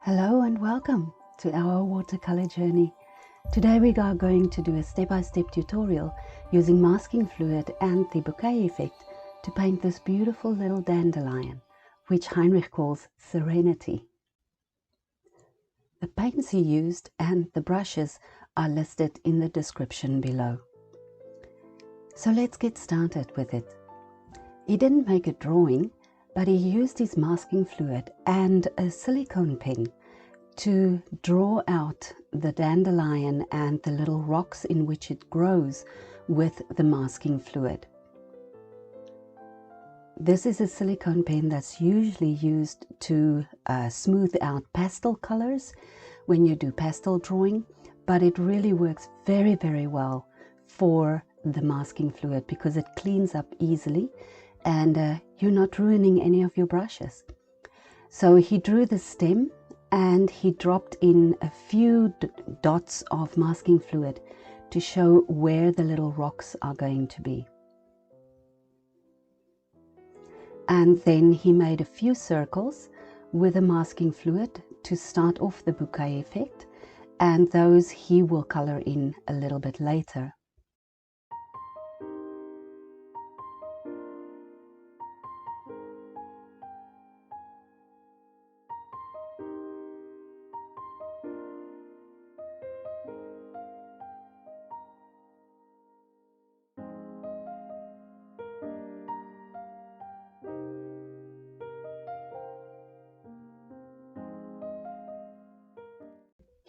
Hello and welcome to our watercolor journey. Today we are going to do a step-by-step tutorial using masking fluid and the bouquet effect to paint this beautiful little dandelion, which Heinrich calls Serenity. The paints he used and the brushes are listed in the description below. So let's get started with it. He didn't make a drawing, but he used his masking fluid and a silicone pen to draw out the dandelion and the little rocks in which it grows with the masking fluid. This is a silicone pen that's usually used to smooth out pastel colors when you do pastel drawing, but it really works very, very well for the masking fluid because it cleans up easily and you're not ruining any of your brushes. So he drew the stem and he dropped in a few dots of masking fluid to show where the little rocks are going to be. And then he made a few circles with the masking fluid to start off the bouquet effect, and those he will color in a little bit later.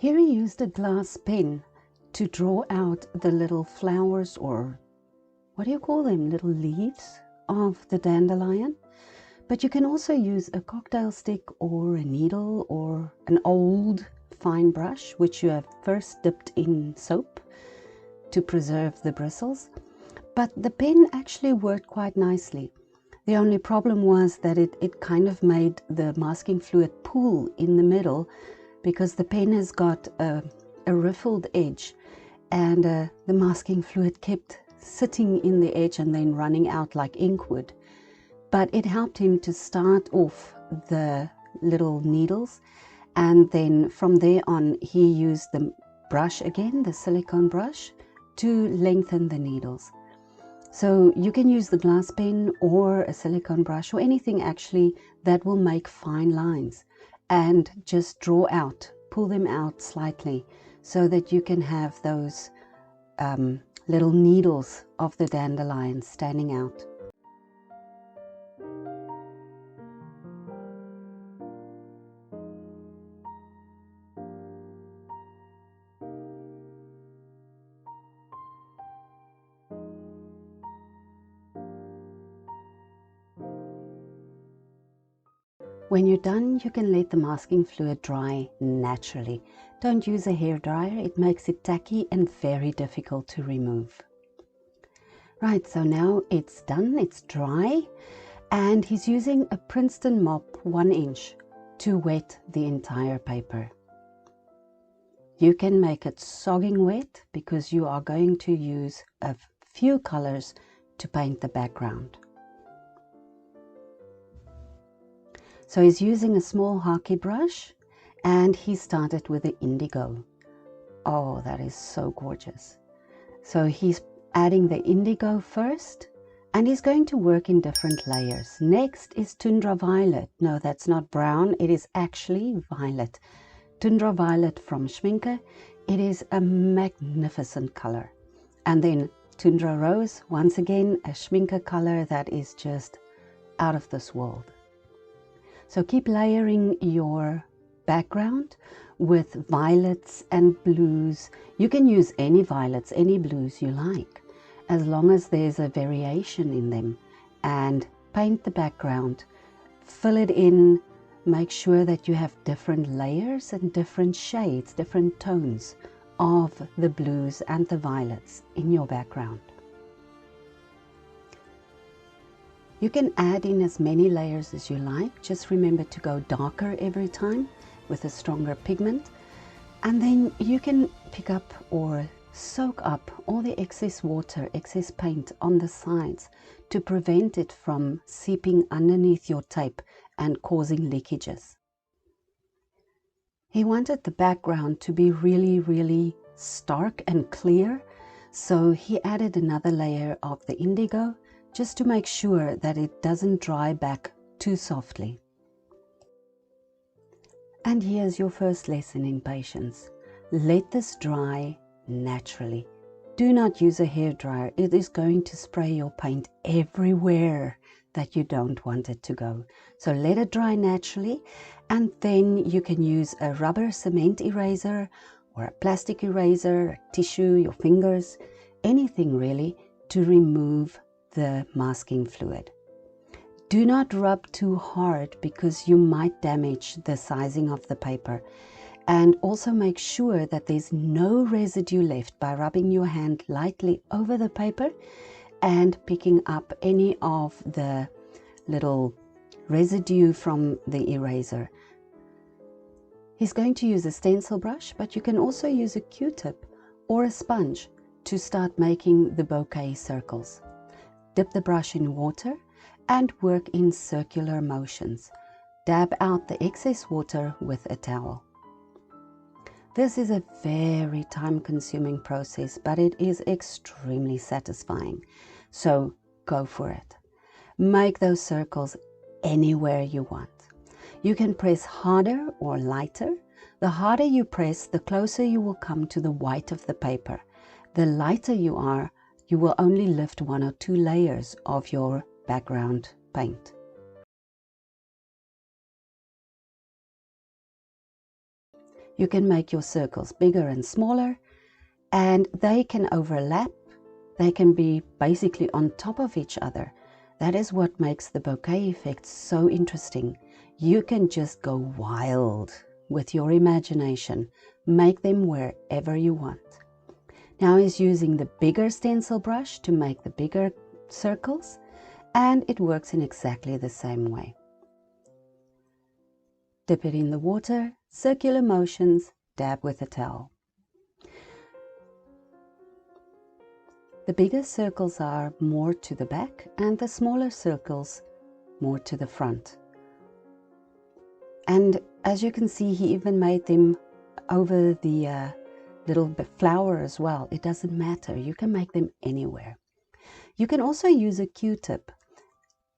Here he used a glass pen to draw out the little flowers, or what do you call them, little leaves of the dandelion. But you can also use a cocktail stick or a needle or an old fine brush which you have first dipped in soap to preserve the bristles. But the pen actually worked quite nicely. The only problem was that it kind of made the masking fluid pool in the middle, because the pen has got a riffled edge, and the masking fluid kept sitting in the edge and then running out like ink would. But it helped him to start off the little needles, and then from there on he used the brush again, the silicone brush, to lengthen the needles. So you can use the glass pen or a silicone brush or anything actually that will make fine lines, and just draw out, pull them out slightly so that you can have those little needles of the dandelion standing out. When you're done, you can let the masking fluid dry naturally. Don't use a hairdryer, it makes it tacky and very difficult to remove. Right, so now it's done, it's dry, and he's using a Princeton Mop 1 inch to wet the entire paper. You can make it sogging wet because you are going to use a few colors to paint the background. So he's using a small Hake brush, and he started with the Indigo. Oh, that is so gorgeous. So he's adding the Indigo first, and he's going to work in different layers. Next is Tundra Violet. No, that's not brown, it is actually violet. Tundra Violet from Schminke. It is a magnificent color. And then Tundra Rose, once again a Schminke color that is just out of this world. So keep layering your background with violets and blues. You can use any violets, any blues you like, as long as there's a variation in them. And paint the background, fill it in, make sure that you have different layers and different shades, different tones of the blues and the violets in your background. You can add in as many layers as you like. Just remember to go darker every time with a stronger pigment. And then you can pick up or soak up all the excess water, excess paint on the sides to prevent it from seeping underneath your tape and causing leakages. He wanted the background to be really stark and clear, so he added another layer of the indigo just to make sure that it doesn't dry back too softly. And here's your first lesson in patience. Let this dry naturally. Do not use a hairdryer. It is going to spray your paint everywhere that you don't want it to go. So let it dry naturally, and then you can use a rubber cement eraser or a plastic eraser, a tissue, your fingers, anything really, to remove the masking fluid. Do not rub too hard because you might damage the sizing of the paper. And also make sure that there's no residue left by rubbing your hand lightly over the paper and picking up any of the little residue from the eraser. He's going to use a stencil brush, but you can also use a Qtip or a sponge to start making the bouquet circles. Dip the brush in water and work in circular motions. Dab out the excess water with a towel. This is a very time-consuming process, but it is extremely satisfying. So go for it. Make those circles anywhere you want. You can press harder or lighter. The harder you press, the closer you will come to the white of the paper. The lighter you are, you will only lift 1 or 2 layers of your background paint. You can make your circles bigger and smaller, and they can overlap. They can be basically on top of each other. That is what makes the bouquet effect so interesting. You can just go wild with your imagination. Make them wherever you want. Now he's using the bigger stencil brush to make the bigger circles, and it works in exactly the same way. Dip it in the water, circular motions, dab with a towel. The bigger circles are more to the back and the smaller circles more to the front. And as you can see, he even made them over the little flower as well. It doesn't matter. You can make them anywhere. You can also use a Qtip.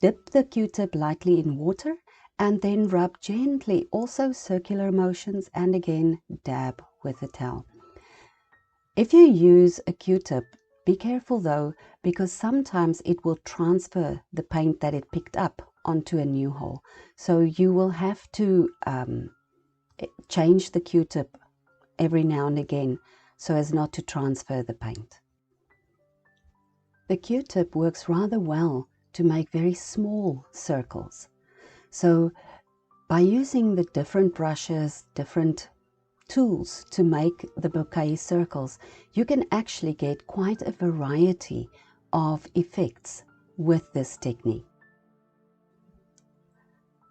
Dip the Qtip lightly in water and then rub gently, also circular motions, and again dab with a towel. If you use a Qtip, be careful though, because sometimes it will transfer the paint that it picked up onto a new hole. So you will have to change the Qtip every now and again so as not to transfer the paint. The Qtip works rather well to make very small circles. So by using the different brushes, different tools to make the bouquet circles, you can actually get quite a variety of effects with this technique.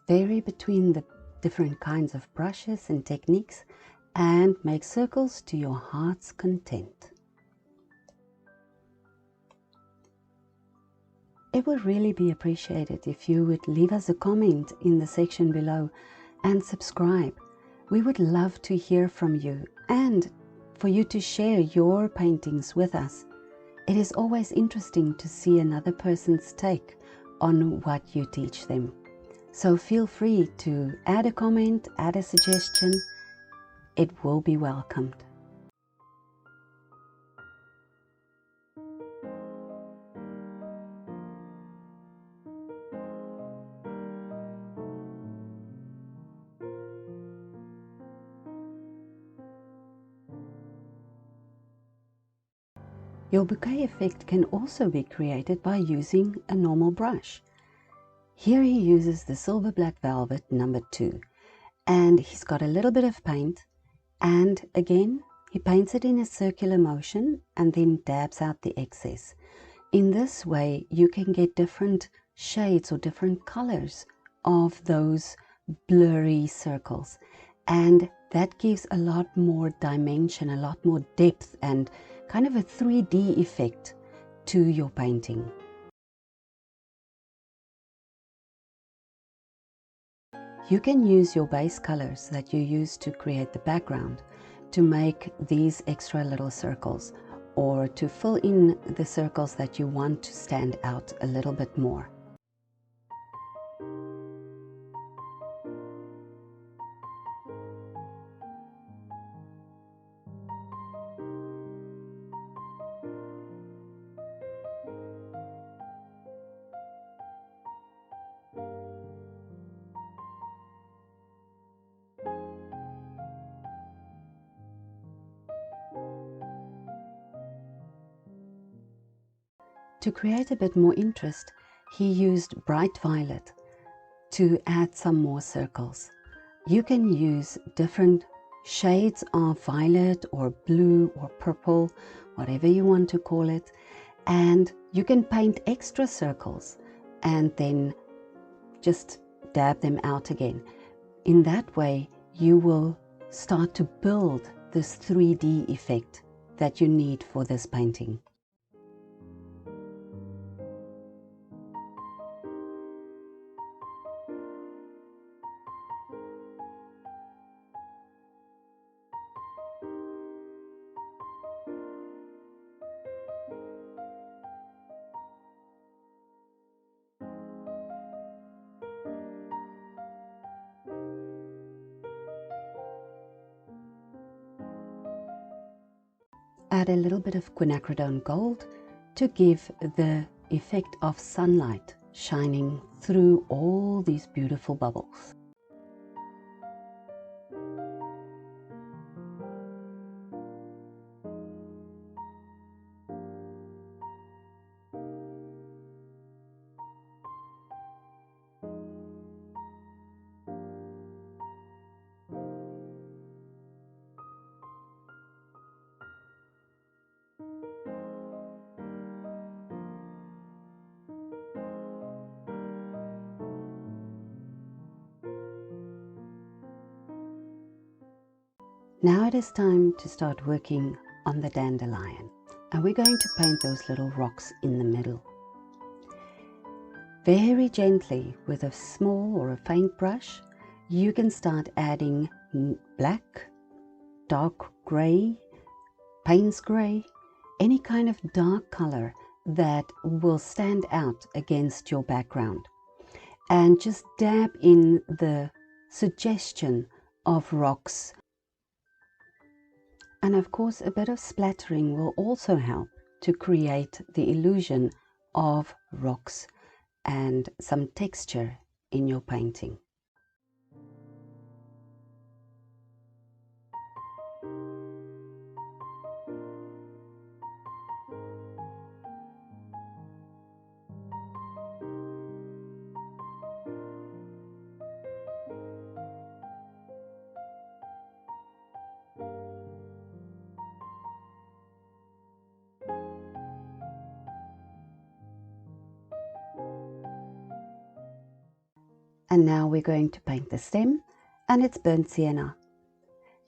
Vary between the different kinds of brushes and techniques and make circles to your heart's content. It would really be appreciated if you would leave us a comment in the section below and subscribe. We would love to hear from you and for you to share your paintings with us. It is always interesting to see another person's take on what you teach them. So feel free to add a comment, add a suggestion. It will be welcomed. Your bouquet effect can also be created by using a normal brush. Here he uses the Silver Black Velvet number 2, and he's got a little bit of paint, and again he paints it in a circular motion and then dabs out the excess. In this way you can get different shades or different colors of those blurry circles, and that gives a lot more dimension, a lot more depth, and kind of a 3D effect to your painting. You can use your base colors that you use to create the background to make these extra little circles, or to fill in the circles that you want to stand out a little bit more. To create a bit more interest, he used bright violet to add some more circles. You can use different shades of violet or blue or purple, whatever you want to call it, and you can paint extra circles and then just dab them out again. In that way, you will start to build this 3D effect that you need for this painting. Add a little bit of Quinacridone Gold to give the effect of sunlight shining through all these beautiful bubbles. Now it is time to start working on the dandelion, and we're going to paint those little rocks in the middle. Very gently with a small or a faint brush, you can start adding black, dark grey, Payne's grey, any kind of dark color that will stand out against your background, and just dab in the suggestion of rocks. And of course, a bit of splattering will also help to create the illusion of rocks and some texture in your painting. And now we're going to paint the stem, and it's burnt sienna.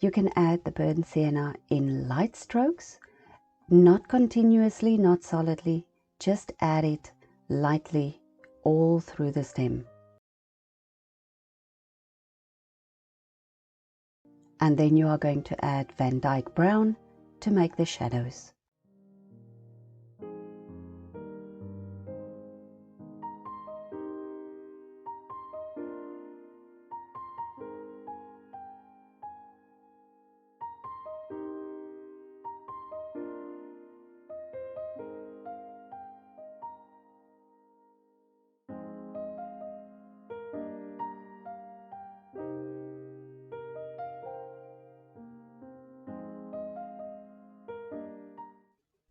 You can add the burnt sienna in light strokes, not continuously, not solidly, just add it lightly all through the stem. And then you are going to add Dyke Brown to make the shadows.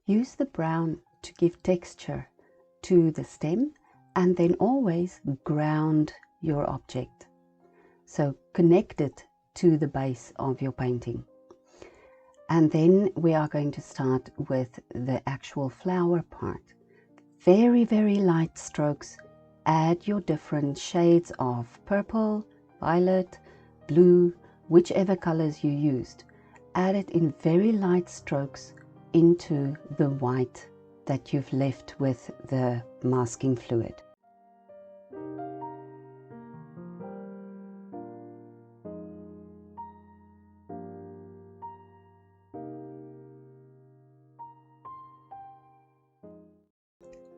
Use the brown to give texture to the stem, and then always ground your object. So connect it to the base of your painting. And then we are going to start with the actual flower part. Very, very light strokes. Add your different shades of purple, violet, blue, whichever colors you used. Add it in very light strokes into the white that you've left with the masking fluid.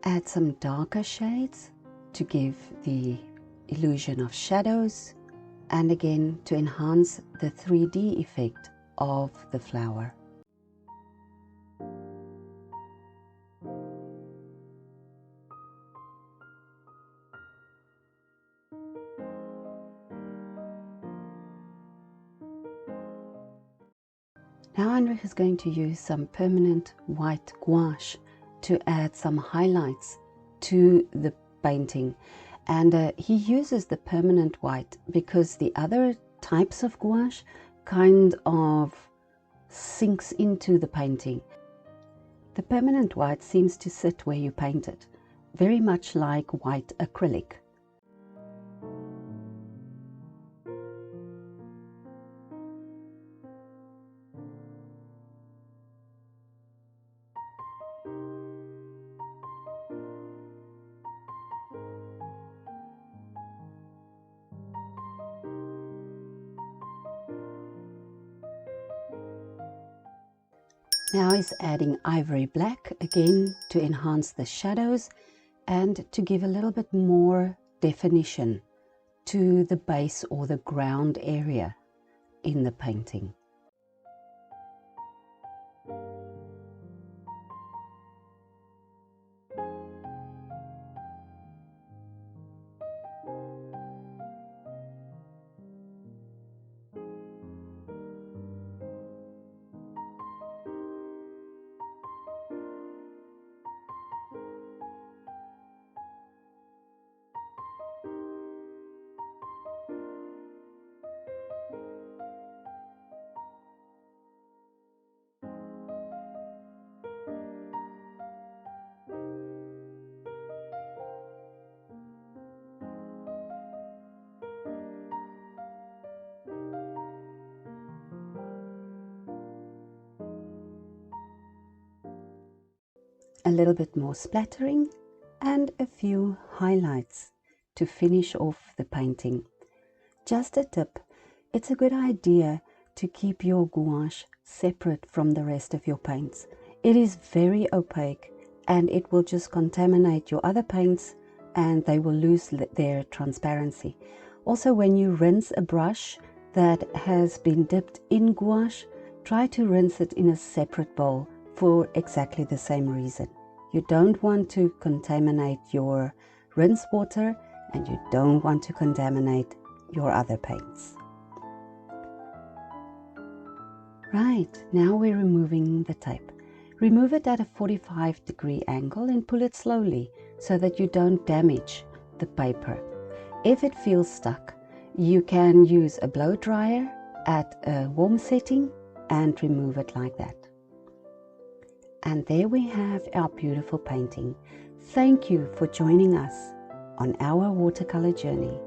add some darker shades to give the illusion of shadows, and again to enhance the 3D effect of the flower. Now Heinrich is going to use some permanent white gouache to add some highlights to the painting, and he uses the permanent white because the other types of gouache kind of sinks into the painting. The permanent white seems to sit where you paint it, very much like white acrylic. Now he's adding Ivory Black again to enhance the shadows and to give a little bit more definition to the base or the ground area in the painting. A little bit more splattering and a few highlights to finish off the painting. Just a tip, it's a good idea to keep your gouache separate from the rest of your paints. It is very opaque and it will just contaminate your other paints and they will lose their transparency. Also, when you rinse a brush that has been dipped in gouache, try to rinse it in a separate bowl for exactly the same reason. You don't want to contaminate your rinse water and you don't want to contaminate your other paints. Right, now we're removing the tape. Remove it at a 45-degree angle and pull it slowly so that you don't damage the paper. If it feels stuck, you can use a blow dryer at a warm setting and remove it like that. And there we have our beautiful painting. Thank you for joining us on our watercolor journey.